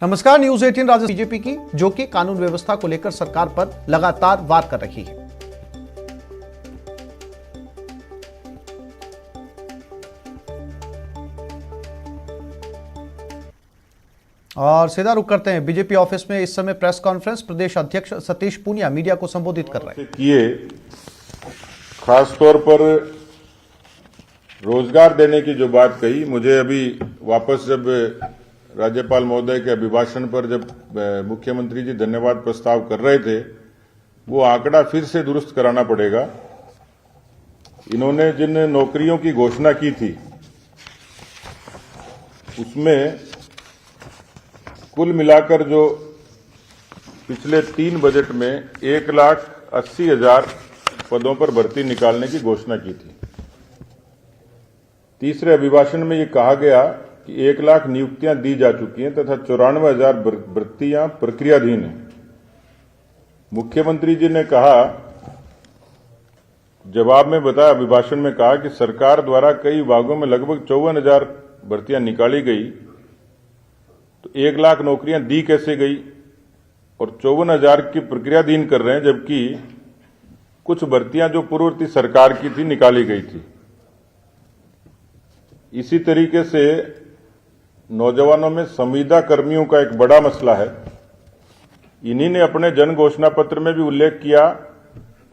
नमस्कार, news 18 Rajasthan BJP की, जो कि कानून व्यवस्था को लेकर सरकार पर लगातार वार कर रही है। और सीधा रुख करते हैं बीजेपी ऑफिस में इस समय प्रेस कॉन्फ्रेंस। प्रदेश अध्यक्ष सतीश पूनिया मीडिया को संबोधित कर रहे हैं। खास तौर पर रोजगार देने की जो बात कही, मुझे अभी वापस जब राज्यपाल महोदय के अभिभाषण पर जब मुख्यमंत्री जी धन्यवाद प्रस्ताव कर रहे थे, वो आंकड़ा फिर से दुरुस्त कराना पड़ेगा। इन्होंने जिन नौकरियों की घोषणा की थी उसमें कुल मिलाकर जो पिछले 3 बजट में 1,80,000 पदों पर भर्ती निकालने की घोषणा की थी। तीसरे अभिभाषण में ये कहा गया कि 1 लाख नियुक्तियां दी जा चुकी हैं तथा 94,000 भर्तियां प्रक्रियाधीन हैं। मुख्यमंत्री जी ने कहा, जवाब में बताया, अभिभाषण में कहा कि सरकार द्वारा कई विभागों में लगभग 54,000 भर्तियां निकाली गई, तो 1 लाख नौकरियां दी कैसे गई और 54,000 की प्रक्रियाधीन कर रहे हैं, जबकि कुछ भर्तियां जो पूर्ववर्ती सरकार की थी निकाली गई थी। इसी तरीके से नौजवानों में संविदा कर्मियों का एक बड़ा मसला है। इन्हीं ने अपने जन घोषणा पत्र में भी उल्लेख किया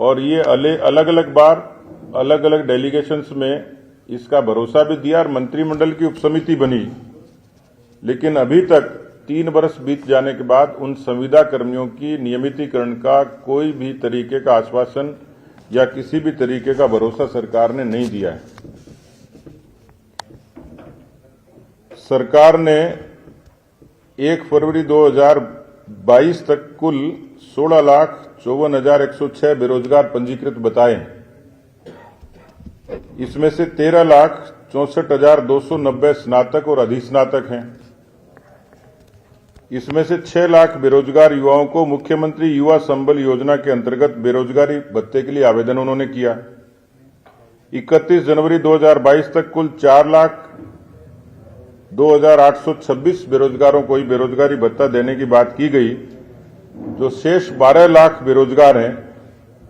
और ये अलग अलग बार अलग अलग डेलीगेशंस में इसका भरोसा भी दिया और मंत्रिमंडल की उपसमिति बनी। लेकिन अभी तक 3 वर्ष बीत जाने के बाद उन संविदा कर्मियों की नियमितीकरण का कोई भी तरीके का आश्वासन या किसी भी तरीके का भरोसा सरकार ने नहीं दिया है। सरकार ने 1 फरवरी 2022 तक कुल 16,54,106 बेरोजगार पंजीकृत बताए। इसमें से 13,64,290 स्नातक और अधिस्नातक हैं। इसमें से 6 लाख बेरोजगार युवाओं को मुख्यमंत्री युवा संबल योजना के अंतर्गत बेरोजगारी भत्ते के लिए आवेदन उन्होंने किया। 31 जनवरी 2022 तक कुल 4,02,826 बेरोजगारों को ही बेरोजगारी भत्ता देने की बात की गई। जो शेष 12 लाख बेरोजगार हैं,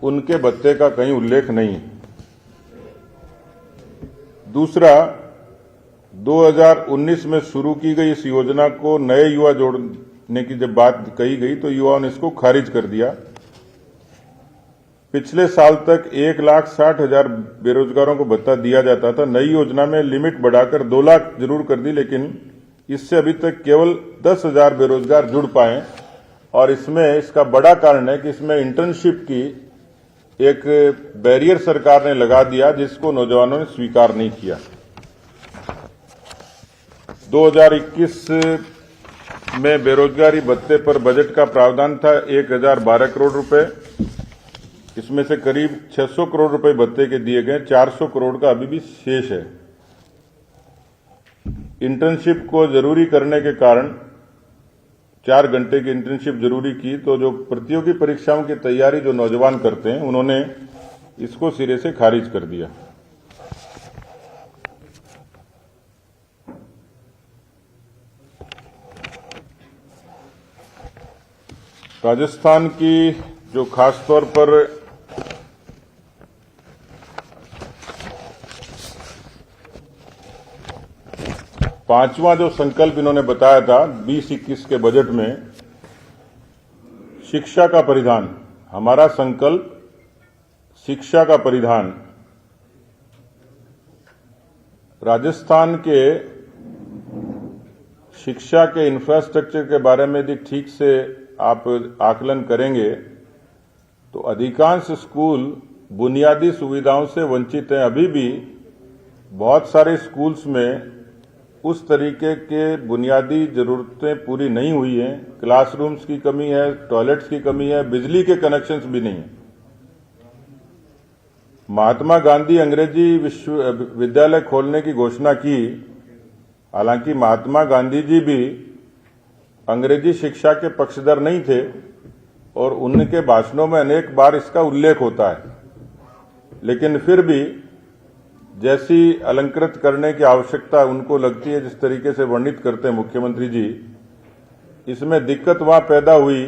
उनके भत्ते का कहीं उल्लेख नहीं है। दूसरा, 2019 में शुरू की गई इस योजना को नए युवा जोड़ने की जब बात कही गई तो युवाओं ने इसको खारिज कर दिया। पिछले साल तक 1,60,000 बेरोजगारों को भत्ता दिया जाता था। नई योजना में लिमिट बढ़ाकर 2 लाख जरूर कर दी, लेकिन इससे अभी तक केवल 10,000 बेरोजगार जुड़ पाए। और इसमें इसका बड़ा कारण है कि इसमें इंटर्नशिप की एक बैरियर सरकार ने लगा दिया, जिसको नौजवानों ने स्वीकार नहीं किया। 2021 में बेरोजगारी भत्ते पर बजट का प्रावधान था 1,012 करोड़ रुपए। इसमें से करीब 600 करोड़ रुपए भत्ते के दिए गए, 400 करोड़ का अभी भी शेष है। इंटर्नशिप को जरूरी करने के कारण 4 घंटे की इंटर्नशिप जरूरी की, तो जो प्रतियोगी परीक्षाओं की तैयारी जो नौजवान करते हैं, उन्होंने इसको सिरे से खारिज कर दिया। राजस्थान की जो खास तौर पर पांचवा जो संकल्प इन्होंने बताया था 2021 के बजट में, शिक्षा का परिधान। हमारा संकल्प शिक्षा का परिधान। राजस्थान के शिक्षा के इंफ्रास्ट्रक्चर के बारे में यदि ठीक से आप आकलन करेंगे तो अधिकांश स्कूल बुनियादी सुविधाओं से वंचित हैं। अभी भी बहुत सारे स्कूल्स में उस तरीके के बुनियादी जरूरतें पूरी नहीं हुई हैं। क्लासरूम्स की कमी है, टॉयलेट्स की कमी है, बिजली के कनेक्शंस भी नहीं है। महात्मा गांधी अंग्रेजी विश्वविद्यालय खोलने की घोषणा की। हालांकि महात्मा गांधी जी भी अंग्रेजी शिक्षा के पक्षधर नहीं थे और उनके भाषणों में अनेक बार इसका उल्लेख होता है, लेकिन फिर भी जैसी अलंकृत करने की आवश्यकता उनको लगती है, जिस तरीके से वर्णित करते हैं मुख्यमंत्री जी, इसमें दिक्कत वहां पैदा हुई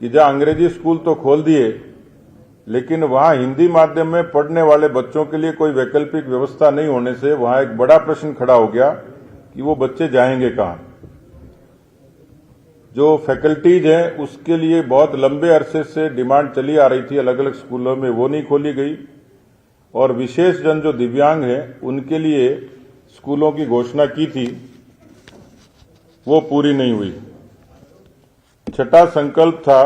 कि जहां अंग्रेजी स्कूल तो खोल दिए, लेकिन वहां हिंदी माध्यम में पढ़ने वाले बच्चों के लिए कोई वैकल्पिक व्यवस्था नहीं होने से वहां एक बड़ा प्रश्न खड़ा हो गया कि वो बच्चे जाएंगे कहां। जो फैकल्टीज है उसके लिए बहुत लंबे अरसे से डिमांड चली आ रही थी अलग अलग स्कूलों में, वो नहीं खोली गई। और विशेष जन जो दिव्यांग हैं उनके लिए स्कूलों की घोषणा की थी, वो पूरी नहीं हुई। छठा संकल्प था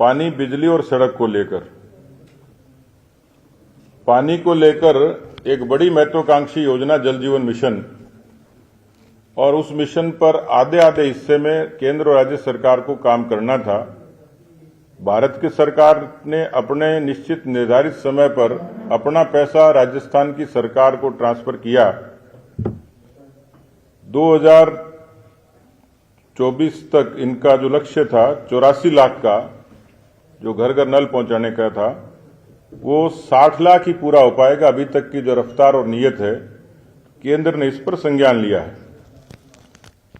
पानी, बिजली और सड़क को लेकर। पानी को लेकर एक बड़ी महत्वाकांक्षी योजना जल जीवन मिशन, और उस मिशन पर आधे आधे हिस्से में केंद्र और राज्य सरकार को काम करना था। भारत की सरकार ने अपने निश्चित निर्धारित समय पर अपना पैसा राजस्थान की सरकार को ट्रांसफर किया। 2024 तक इनका जो लक्ष्य था 84 लाख का, जो घर घर नल पहुंचाने का था, वो 60 लाख ही पूरा हो पाएगा। अभी तक की जो रफ्तार और नीयत है, केंद्र ने इस पर संज्ञान लिया है।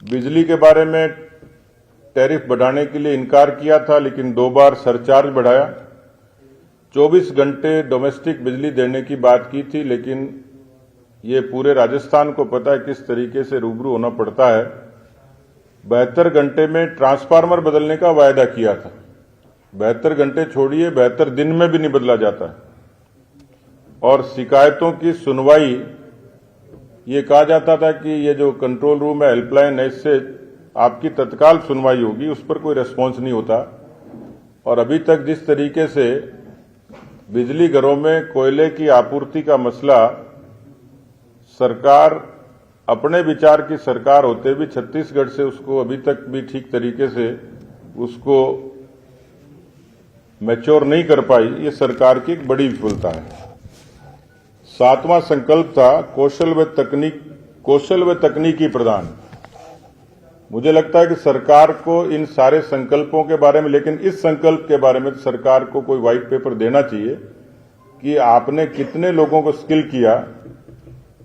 बिजली के बारे में टैरिफ बढ़ाने के लिए इनकार किया था, लेकिन 2 बार सरचार्ज बढ़ाया। 24 घंटे डोमेस्टिक बिजली देने की बात की थी, लेकिन ये पूरे राजस्थान को पता है किस तरीके से रूबरू होना पड़ता है। 72 घंटे में ट्रांसफार्मर बदलने का वायदा किया था। 72 घंटे छोड़िए, 72 दिन में भी नहीं बदला जाता। और शिकायतों की सुनवाई, ये कहा जाता था कि ये जो कंट्रोल रूम है, हेल्पलाइन है, इससे आपकी तत्काल सुनवाई होगी, उस पर कोई रेस्पॉन्स नहीं होता। और अभी तक जिस तरीके से बिजली घरों में कोयले की आपूर्ति का मसला, सरकार अपने विचार की सरकार होते भी छत्तीसगढ़ से उसको अभी तक भी ठीक तरीके से उसको मैच्योर नहीं कर पाई, ये सरकार की एक बड़ी विफलता है। 7वां संकल्प था कौशल व तकनीकी प्रदान। मुझे लगता है कि सरकार को इन सारे संकल्पों के बारे में, लेकिन इस संकल्प के बारे में सरकार को कोई व्हाइट पेपर देना चाहिए कि आपने कितने लोगों को स्किल किया,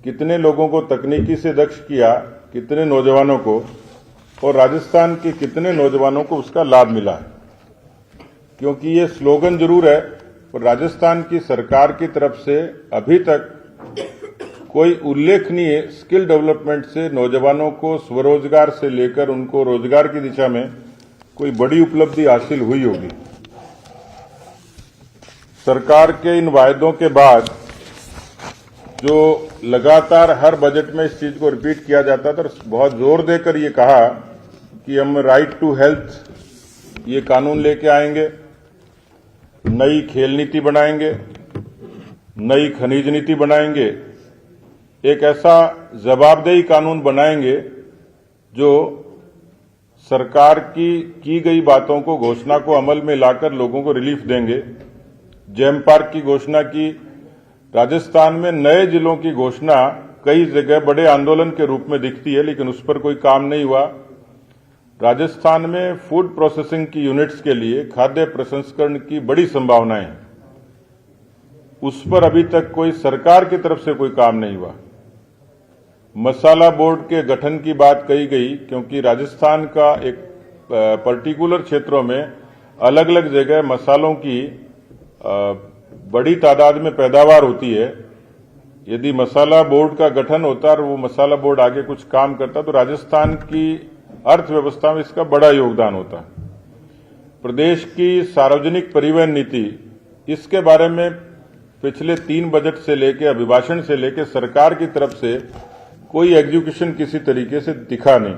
कितने लोगों को तकनीकी से दक्ष किया, कितने नौजवानों को, और राजस्थान के कितने नौजवानों को उसका लाभ मिला है। क्योंकि ये स्लोगन जरूर है, पर राजस्थान की सरकार की तरफ से अभी तक कोई उल्लेखनीय स्किल डेवलपमेंट से नौजवानों को स्वरोजगार से लेकर उनको रोजगार की दिशा में कोई बड़ी उपलब्धि हासिल हुई होगी। सरकार के इन वायदों के बाद जो लगातार हर बजट में इस चीज को रिपीट किया जाता था, बहुत जोर देकर ये कहा कि हम राइट टू हेल्थ ये कानून लेके आएंगे, नई खेल नीति बनाएंगे, नई खनिज नीति बनाएंगे, एक ऐसा जवाबदेही कानून बनाएंगे जो सरकार की गई बातों को, घोषणा को अमल में लाकर लोगों को रिलीफ देंगे। जेम पार्क की घोषणा की, राजस्थान में नए जिलों की घोषणा कई जगह बड़े आंदोलन के रूप में दिखती है, लेकिन उस पर कोई काम नहीं हुआ। राजस्थान में फूड प्रोसेसिंग की यूनिट्स के लिए खाद्य प्रसंस्करण की बड़ी संभावनाएं हैं, उस पर अभी तक कोई सरकार की तरफ से कोई काम नहीं हुआ। मसाला बोर्ड के गठन की बात कही गई, क्योंकि राजस्थान का एक पर्टिकुलर क्षेत्रों में अलग अलग जगह मसालों की बड़ी तादाद में पैदावार होती है। यदि मसाला बोर्ड का गठन होता और वो मसाला बोर्ड आगे कुछ काम करता तो राजस्थान की अर्थव्यवस्था में इसका बड़ा योगदान होता। प्रदेश की सार्वजनिक परिवहन नीति, इसके बारे में पिछले 3 बजट से लेकर, अभिभाषण से लेकर सरकार की तरफ से कोई एग्जीक्यूशन किसी तरीके से दिखा नहीं।